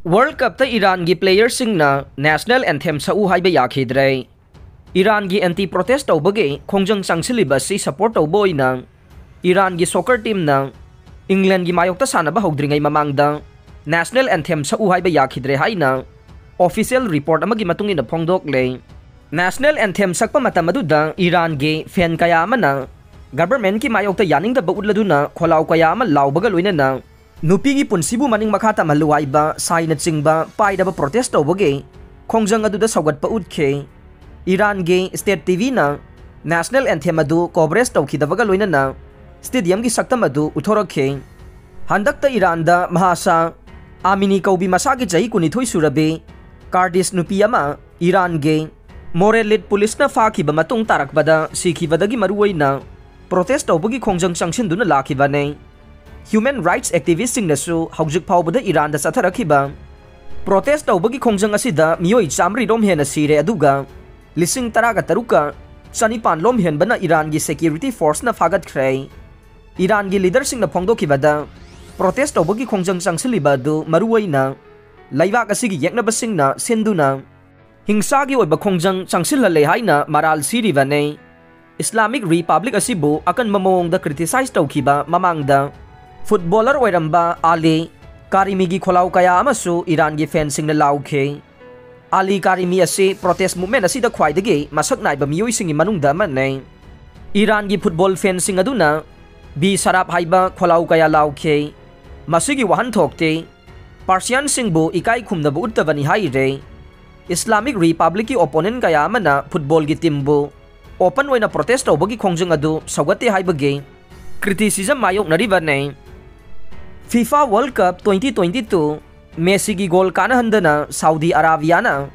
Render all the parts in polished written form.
World Cup ta Iran gi player Singna National Anthem Sak-u Haiba Yakhidre. Iran gi anti-protest tawbage khongjang changsiliba si support tawboy na Iran gi soccer team na England gi mayok ta sanaba hogdringai mamangda National Anthem Sak-u Haiba Yakhidre haina official report amagi matungin na phongdok le. National Anthem sakpa matam aduda Iran gi fan kaya amana government ki mayok ta yaning da baudladuna kholaw kaya ama lawbaga loinana Nupigi punsibu maning makata maluwaiba sai na chingba paidaba protest tawbage khongjang aduda sagat pa utke Iran ge state TV na National Anthem adu coverage tawkhidabaga loinana stadium gi saktam adu uthorakhe handakta Iran da mahasa Amini kaubi masagi chai kunithoi surabe Kurdish nupiyama Iran ge morelit police na fakhiba matung tarakbada sikhibadagi maruwaina protest tawbagi khongjang changsinduna lakhibane Human rights activists Singna haujik paubada Iran da satharakhiba protest tawbagi khongjang asida miyoi chamri rom hena sire aduga lising taraga taruka chanipan lom hen bana Iran gi security force na fagat khrei Iran gi leader singna phongdokhibada protest tawbagi khongjang changsiliba du maruwaina laibak asigi yekna basingna senduna hingsa gi oiba khongjang changsil le haina maral siribane Islamic Republic asibu akan mamong da criticize tawkhiba mamangda Footballer oiramba Ali Karimi gi kholaw kaya amasu Iran gi fencing na laukhe Ali Karimi ase protest movement asida khwaidagi masak naiba miyoi singi manungda manne Iran gi football fencing aduna bi sarap haiba kholaw kaya laukhe masigi wahan thokte Persian singbu ikai khumnabu uttabani haire Islamic Republic ki opponent kaya amana football gi timbu open oina protest tawbagi khongjang adu sawgate haibage criticism mayok naribane FIFA World Cup 2022 Messi gi goal kana handana Saudi Arabia na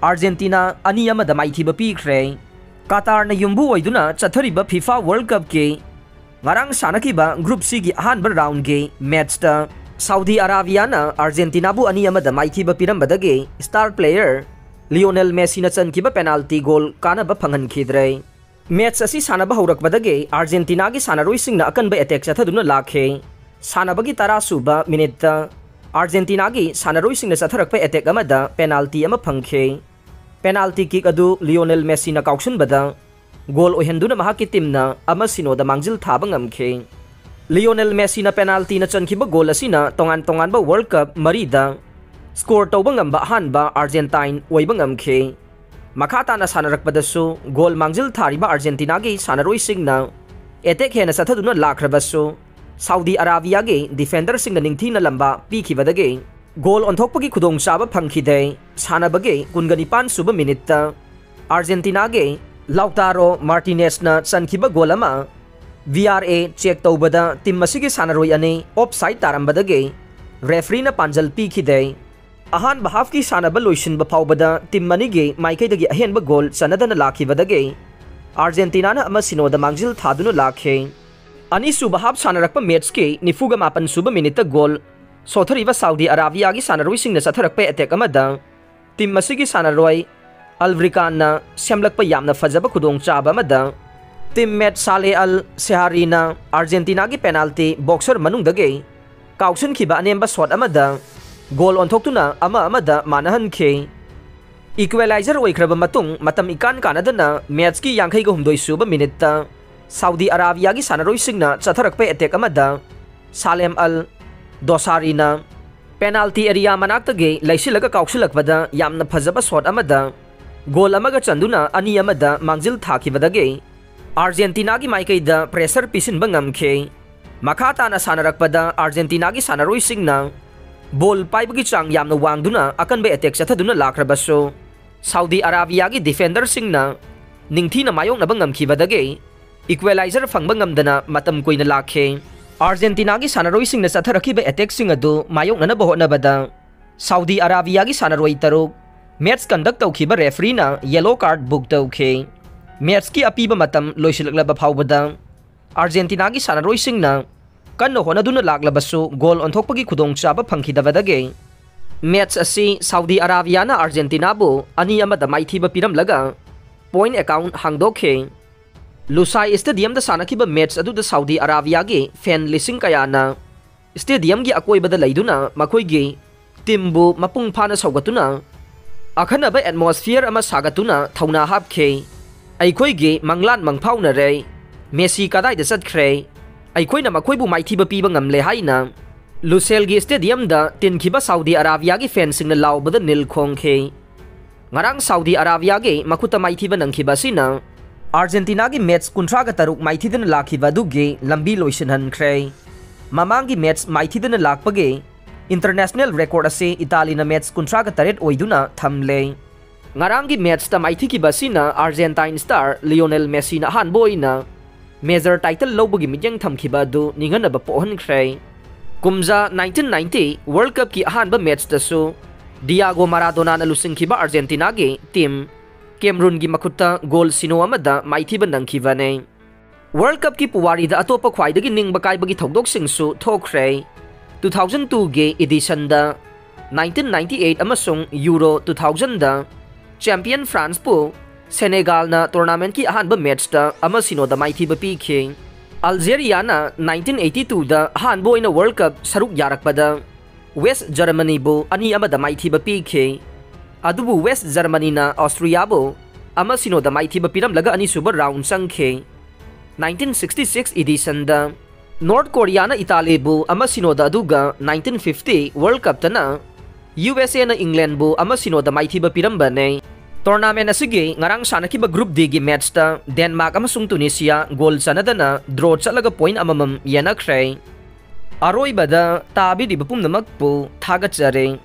Argentina ani amada maithiba pikre Qatar na yumbu oiduna chathariba FIFA World Cup ke ngarang sanakiba group C gi ahanba round ge match ta Saudi Arabia na Argentina bu ani amada maithiba pirambadage star player Lionel Messi na chankiba penalty goal kana ba phangan khidre match asi sanaba horakbadage Argentina gi sanaroi singna akanba attack chathaduna lakhe Sanabagi tara suba minute Argentina gi sanaroi singna satharakpa attack amada penalty ama phangkhe penalty kick adu Lionel Messi na kauction bada goal ohenduna mahaki team na ama sinoda mangjil thaba ngamkhe Lionel Messi na penalty na chankhiba goal asina tongan ba World Cup marida score tawba ngamba hanba Argentine oiba ngamkhe makata na sanarakpada su goal mangjil thariba Argentina gi sanaroi singna attack hena sathaduna lakhrabasu Saudi Arabia ge defender sing na ningthi na lamba pikhibadage goal onthokpagi khudong chaba phangkhide sanabage kungani pan suba minute ta Argentina ge Lautaro Martinez na chankhiba goal ama VRA check tawbada team masigi sanaroi ani offside tarambadage referee na panjal pikhide ahan bahaf ki sanaba loisin ba phawbada team manige maikai ahen ba goal sanadana lakhibadage Argentina na ama sinoda mangjil thaduna lakhe Ani subahab sanarakpa match ke nifuga mapan suba minute goal sothariba Saudi Arabia gi sanaroi singna satharakpa attack amada team masigi sanaroi Alvrikan na semlakpa yamna fajaba khudong chaba amada teammate Saleh Al Sehari na Argentina gi penalty boxer manungdage kausun khiba anemba shot amada goal onthoktuna amada manahan khe equalizer oikraba matung matam ikan kanadana match ki 52 suba minute ta Saudi Arabia gi sanaroi singna chatharakpa attack amada Salem Al Dosari na penalty area manaktage laisilaga kauksilakbada yamna phajaba shot amada goal amaga chanduna ani amada mangjil thakibadage Argentina gi maikaida pressure pisinba ngamkhe makhata na sanarakpada Argentina gi sanaroi singna ball paibagi chang yamna wangduna akanba attack chathaduna lakhrabaso Saudi Arabia gi defender singna ningthi na mayong na ngamkhibadage equalizer phangba ngamdana matam koina lakhe Argentina gi sanaroi singna satharakhiba attack sing adu mayok nana bahona bada Saudi Arabia gi sanaroi taruk match conduct tawkhiba referee na yellow card book tawkhe match ki apiba matam loisilaklaba phawbada Argentina gi sanaroi singna kanno honaduna laklabasu goal onthokpagi khudong chaba phangkhidabadage match asi Saudi Arabia na Argentina bu ani amada maithiba piramlaga point account hangdokhe Lusai Stadium da sanakiba match adu da Saudi Arabia ge fan lising kaya na stadium gi akoi bada laiduna makoi ge टीमबु मपुंग फाना सौगतुना अखनब atmosphere अमा सागतुना थौना हापखे अखोइगे मंगलान मंगफाउनरे Messi कदाइदा चतख्रे अखोइना मखोइबु माइथिबा पीबा ngamle हाइना लुसेलगी stadium दा तिनखिबा Saudi Arabia गी fencing लाउबदा नील खोंखे ngarang Saudi Arabia ge makuta maithiba nangkhibasina Argentina gi match 53 maithidana lakhiba duge lambi loisin hankhre mamangi match maithidana lakpage international record ase Italy na match 53 oiduna thamle ngarang gi match ta maithiki basina Argentine star Lionel Messi na hanboina major title lobagi mijeng thamkhiba du ningana ba pohankhre kumza 1990 World Cup ki hanba match ta su Diego Maradona na lusingkhiba Argentina ge team Cameroon gi makuta goal sino amada maithiba nangkhiba ne World Cup ki puwari da atopa khwaidagi ningba kaibagi thokdok singsu thokre 2002 ge edition da 1998 amasung Euro 2000 da champion France pu Senegal na tournament ki ahanba match da amasino da maithiba pikhe Algeria na 1982 da hanbo ina World Cup saruk yarakpada West Germany bu ani amada maithiba pikhe adubu West Germany na Austria bu amasino da maithiba piram laga ani suba round sangkhe 1966 edition da North Korea na Italy bu amasino da aduga 1950 World Cup ta na USA na England bu amasino da maithiba piram bane tournament asige ngarang sanakiba group D gi match ta Denmark amasung Tunisia goal sanadana draw chalaga point amamam yanakre Aroi bada tabi di bapum namak po thagat jare